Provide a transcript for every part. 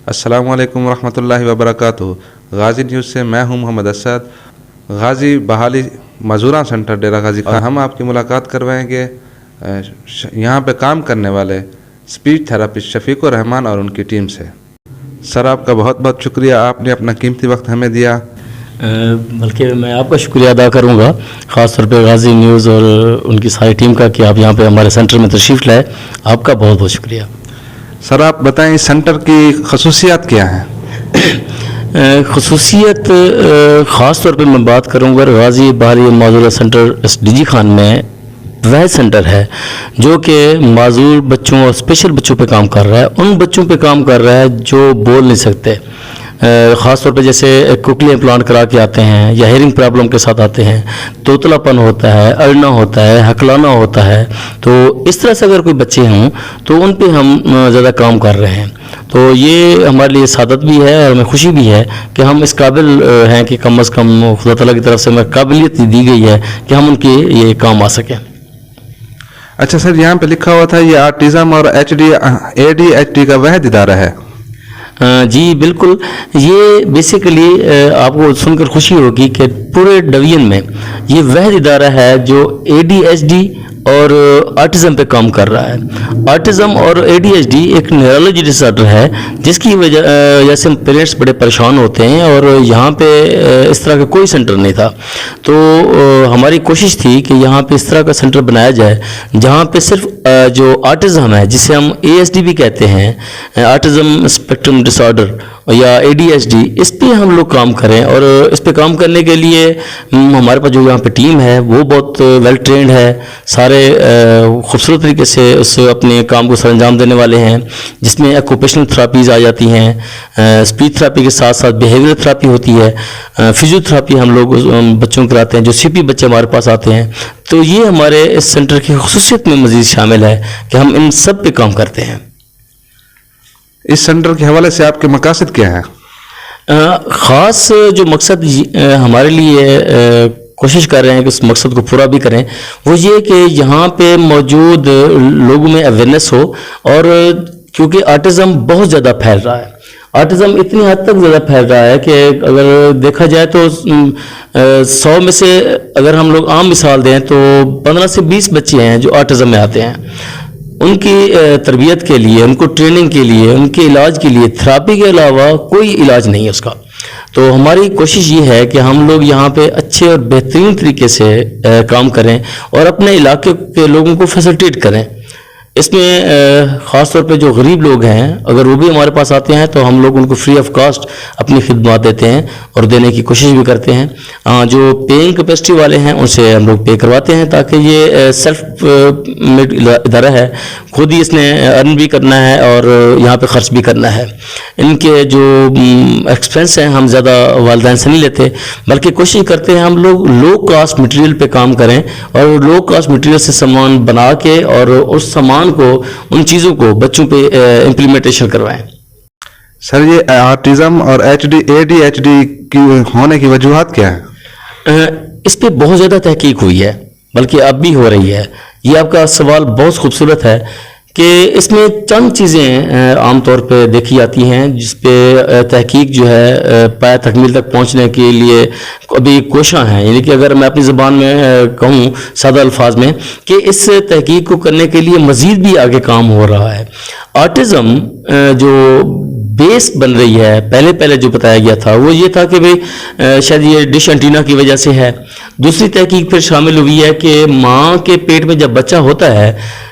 السلام علیکم ورحمۃ اللہ وبرکاتہ۔ غازی نیوز سے میں ہوں محمد اسد۔ غازی بحالی معذوراں سینٹر ڈیرہ غازی خان، ہم آپ کی ملاقات کروائیں گے یہاں پہ کام کرنے والے اسپیچ تھراپسٹ شفیق الرحمان اور ان کی ٹیم سے۔ سر آپ کا بہت بہت شکریہ، آپ نے اپنا قیمتی وقت ہمیں دیا۔ بلکہ میں آپ کا شکریہ ادا کروں گا خاص طور پہ غازی نیوز اور ان کی ساری ٹیم کا کہ آپ یہاں پہ ہمارے سینٹر میں تشریف لائے، آپ کا بہت بہت شکریہ۔ سر آپ بتائیں اس سینٹر کی خصوصیات کیا ہیں؟ خصوصیت خاص طور پہ میں بات کروں گا غازی بحالی معذورہ سینٹر ڈی جی خان میں وہ سینٹر ہے جو کہ معذور بچوں اور اسپیشل بچوں پہ کام کر رہا ہے، ان بچوں پہ کام کر رہا ہے جو بول نہیں سکتے، خاص طور پہ جیسے کوکلی امپلانٹ کرا کے آتے ہیں یا ہیئرنگ پرابلم کے ساتھ آتے ہیں، توتلا پن ہوتا ہے، اڑنا ہوتا ہے، ہکلانا ہوتا ہے، تو اس طرح سے اگر کوئی بچے ہوں تو ان پہ ہم زیادہ کام کر رہے ہیں۔ تو یہ ہمارے لیے سعادت بھی ہے اور ہمیں خوشی بھی ہے کہ ہم اس قابل ہیں کہ کم از کم خدا تعالیٰ کی طرف سے ہمیں قابلیت دی گئی ہے کہ ہم ان کے یہ کام آ سکیں۔ اچھا سر، یہاں پہ لکھا ہوا تھا یہ آٹزم اور ADHD کا وحد ادارہ ہے۔ جی بالکل، یہ بیسیکلی آپ کو سن کر خوشی ہوگی کہ پورے ڈویژن میں یہ وحد ادارہ ہے جو ADHD اور آٹزم پہ کام کر رہا ہے۔ آٹزم اور ADHD ایک نیورولوجی ڈس آرڈر ہے جس کی وجہ سے پیرنٹس بڑے پریشان ہوتے ہیں اور یہاں پہ اس طرح کا کوئی سینٹر نہیں تھا، تو ہماری کوشش تھی کہ یہاں پہ اس طرح کا سینٹر بنایا جائے جہاں پہ صرف جو آٹزم ہے جسے ہم ASD بھی کہتے ہیں، آٹزم اسپیکٹرم ڈس آرڈر یا ADHD، اس پہ ہم لوگ کام کریں، اور اس پہ کام کرنے کے لیے ہمارے پاس جو یہاں پہ ٹیم ہے وہ بہت ویل ٹرینڈ ہے، سارے خوبصورت طریقے سے اس اپنے کام کو سر انجام دینے والے ہیں، جس میں ایکوپیشنل تھراپیز آ جاتی ہیں، اسپیچ تھراپی کے ساتھ ساتھ بیہیویئر تھراپی ہوتی ہے، فزیو تھراپی ہم لوگ بچوں کو کراتے ہیں، جو CP بچے ہمارے پاس آتے ہیں۔ تو یہ ہمارے اس سینٹر کی خصوصیت میں مزید شامل ہے کہ ہم ان سب پہ کام کرتے ہیں۔ اس سینٹر کے حوالے سے آپ کے مقاصد کیا ہیں؟ خاص جو مقصد ہمارے لیے کوشش کر رہے ہیں کہ اس مقصد کو پورا بھی کریں، وہ یہ کہ یہاں پہ موجود لوگوں میں اویئرنیس ہو، اور کیونکہ آٹزم بہت زیادہ پھیل رہا ہے، آٹزم اتنی حد تک زیادہ پھیل رہا ہے کہ اگر دیکھا جائے تو 100 میں سے اگر ہم لوگ عام مثال دیں تو 15 سے 20 بچے ہیں جو آٹزم میں آتے ہیں۔ ان کی تربیت کے لیے، ان کو ٹریننگ کے لیے، ان کے علاج کے لیے تھراپی کے علاوہ کوئی علاج نہیں ہے اس کا۔ تو ہماری کوشش یہ ہے کہ ہم لوگ یہاں پہ اچھے اور بہترین طریقے سے کام کریں اور اپنے علاقے کے لوگوں کو فیسلٹیٹ کریں۔ اس میں خاص طور پہ جو غریب لوگ ہیں اگر وہ بھی ہمارے پاس آتے ہیں تو ہم لوگ ان کو فری آف کاسٹ اپنی خدمات دیتے ہیں اور دینے کی کوشش بھی کرتے ہیں۔ جو پیئنگ کیپیسٹی والے ہیں ان سے ہم لوگ پے کرواتے ہیں تاکہ یہ سیلف میڈ ادارہ ہے، خود ہی اس نے ارن بھی کرنا ہے اور یہاں پہ خرچ بھی کرنا ہے۔ ان کے جو ایکسپینس ہیں ہم زیادہ والدین سے نہیں لیتے، بلکہ کوشش کرتے ہیں ہم لوگ لو کاسٹ مٹیریل پہ کام کریں اور لو کاسٹ مٹیریل سے سامان بنا کے اور اس سامان کو، ان چیزوں کو بچوں پہ امپلیمنٹیشن کروائیں۔ سر یہ آٹزم اور ADHD کی ہونے کی وجوہات کیا ہیں؟ اس پہ بہت زیادہ تحقیق ہوئی ہے، بلکہ اب بھی ہو رہی ہے۔ یہ آپ کا سوال بہت خوبصورت ہے کہ اس میں چند چیزیں عام طور پہ دیکھی جاتی ہیں جس پہ تحقیق جو ہے پایہ تکمیل تک پہنچنے کے لیے ابھی کوشاں ہیں، یعنی کہ اگر میں اپنی زبان میں کہوں سادہ الفاظ میں کہ اس تحقیق کو کرنے کے لیے مزید بھی آگے کام ہو رہا ہے۔ آٹزم جو بیس بن رہی ہے، پہلے جو بتایا گیا تھا وہ یہ تھا کہ بھئی شاید یہ ڈش انٹینا کی وجہ سے ہے۔ دوسری تحقیق پھر شامل ہوئی ہے کہ ماں کے پیٹ میں جب بچہ ہوتا ہے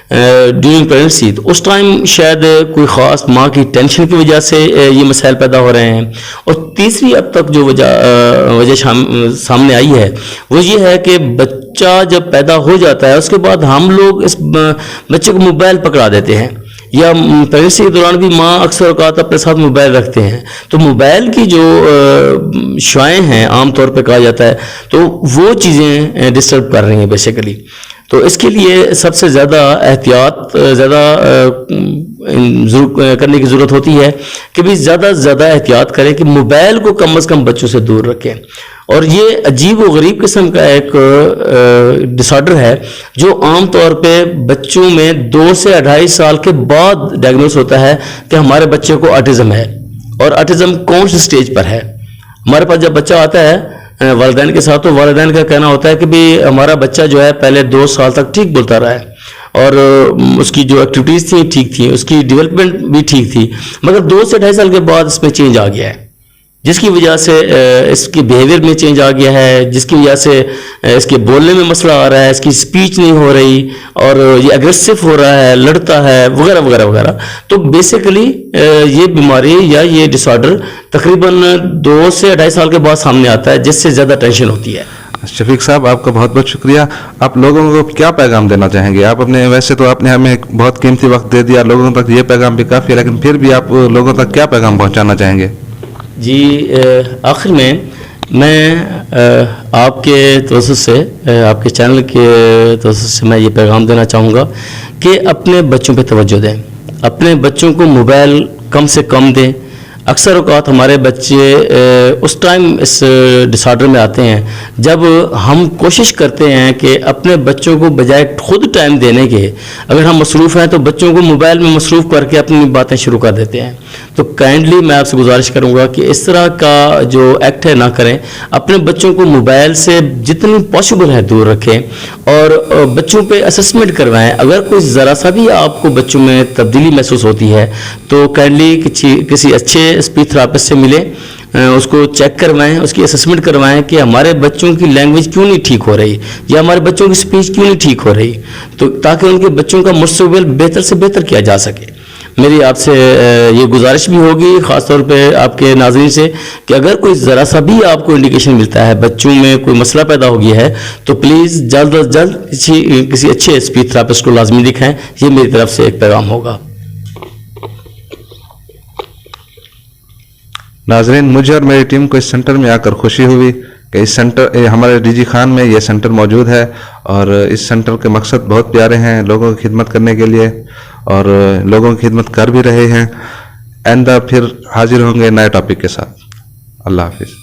ڈیورنگ پریگننسی تو اس ٹائم شاید کوئی خاص ماں کی ٹینشن کی وجہ سے یہ مسائل پیدا ہو رہے ہیں۔ اور تیسری اب تک جو وجہ سامنے آئی ہے وہ یہ ہے کہ بچہ جب پیدا ہو جاتا ہے اس کے بعد ہم لوگ اس بچے کو موبائل پکڑا دیتے ہیں، یا پریگننسی کے دوران بھی ماں اکثر اوقات اپنے ساتھ موبائل رکھتے ہیں، تو موبائل کی جو شعاعیں ہیں عام طور پہ کہا جاتا ہے تو وہ چیزیں ڈسٹرب کر رہی ہیں بیسیکلی۔ تو اس کے لیے سب سے زیادہ احتیاط کرنے کی ضرورت ہوتی ہے کہ بھی زیادہ سے زیادہ احتیاط کریں کہ موبائل کو کم از کم بچوں سے دور رکھیں۔ اور یہ عجیب و غریب قسم کا ایک ڈس آرڈر ہے جو عام طور پہ بچوں میں 2 سے 2.5 سال کے بعد ڈائگنوز ہوتا ہے کہ ہمارے بچے کو آٹزم ہے، اور آٹزم کون سی سٹیج پر ہے. ہمارے پاس جب بچہ آتا ہے والدین کے ساتھ تو والدین کا کہنا ہوتا ہے کہ بھی ہمارا بچہ جو ہے پہلے 2 سال تک ٹھیک بولتا رہا ہے اور اس کی جو ایکٹیویٹیز تھیں ٹھیک تھیں, اس کی ڈیولپمنٹ بھی ٹھیک تھی, مگر 2 سے 2.5 سال کے بعد اس میں چینج آ گیا ہے, جس کی وجہ سے اس کے بیہیویئر میں چینج آ گیا ہے, جس کی وجہ سے اس کے بولنے میں مسئلہ آ رہا ہے, اس کی اسپیچ نہیں ہو رہی اور یہ اگریسو ہو رہا ہے, لڑتا ہے وغیرہ وغیرہ وغیرہ. تو بیسیکلی یہ بیماری یا یہ ڈس آرڈر تقریباً 2 سے 2.5 سال کے بعد سامنے آتا ہے, جس سے زیادہ ٹینشن ہوتی ہے. شفیق صاحب آپ کا بہت بہت شکریہ. آپ لوگوں کو کیا پیغام دینا چاہیں گے؟ آپ اپنے ویسے تو آپ نے ہمیں بہت قیمتی وقت دے دیا, لوگوں تک یہ پیغام بھی کافی ہے, لیکن پھر بھی آپ لوگوں تک کیا پیغام پہنچانا چاہیں گے؟ جی آخر میں آپ کے توسط سے, آپ کے چینل کے توسط سے میں یہ پیغام دینا چاہوں گا کہ اپنے بچوں پہ توجہ دیں, اپنے بچوں کو موبائل کم سے کم دیں. اکثر اوقات ہمارے بچے اس ٹائم اس ڈس آرڈر میں آتے ہیں جب ہم کوشش کرتے ہیں کہ اپنے بچوں کو بجائے خود ٹائم دینے کے, اگر ہم مصروف ہیں تو بچوں کو موبائل میں مصروف کر کے اپنی باتیں شروع کر دیتے ہیں. تو کائنڈلی میں آپ سے گزارش کروں گا کہ اس طرح کا جو ایکٹ ہے نہ کریں, اپنے بچوں کو موبائل سے جتنی پاسبل ہے دور رکھیں اور بچوں پہ اسسمنٹ کروائیں. اگر کوئی ذرا سا بھی آپ کو بچوں میں تبدیلی محسوس ہوتی ہے تو کائنڈلی کسی اچھے اسپیچ تھراپسٹ سے ملیں, اس کو چیک کروائیں, اس کی اسسمنٹ کروائیں کہ ہمارے بچوں کی لینگویج کیوں نہیں ٹھیک ہو رہی یا ہمارے بچوں کی اسپیچ کیوں نہیں ٹھیک ہو رہی, تو تاکہ ان کے بچوں کا مستقبل بہتر سے بہتر کیا جا سکے. میری آپ سے یہ گزارش بھی ہوگی خاص طور پہ آپ کے ناظرین سے کہ اگر کوئی ذرا سا بھی آپ کو انڈیکیشن ملتا ہے بچوں میں کوئی مسئلہ پیدا ہو گیا ہے تو پلیز جلد از جلد کسی اچھے اسپیچ تھراپسٹ کو لازمی دکھائیں. یہ میری طرف سے ایک پیغام ہوگا. ناظرین, مجھے اور میری ٹیم کو اس سینٹر میں آ کر خوشی ہوئی کہ اس سینٹر ہمارے ڈی جی خان میں یہ سینٹر موجود ہے اور اس سینٹر کے مقصد بہت پیارے ہیں, لوگوں کی خدمت کرنے کے لیے, اور لوگوں کی خدمت کر بھی رہے ہیں. آئندہ پھر حاضر ہوں گے نئے ٹاپک کے ساتھ. اللہ حافظ.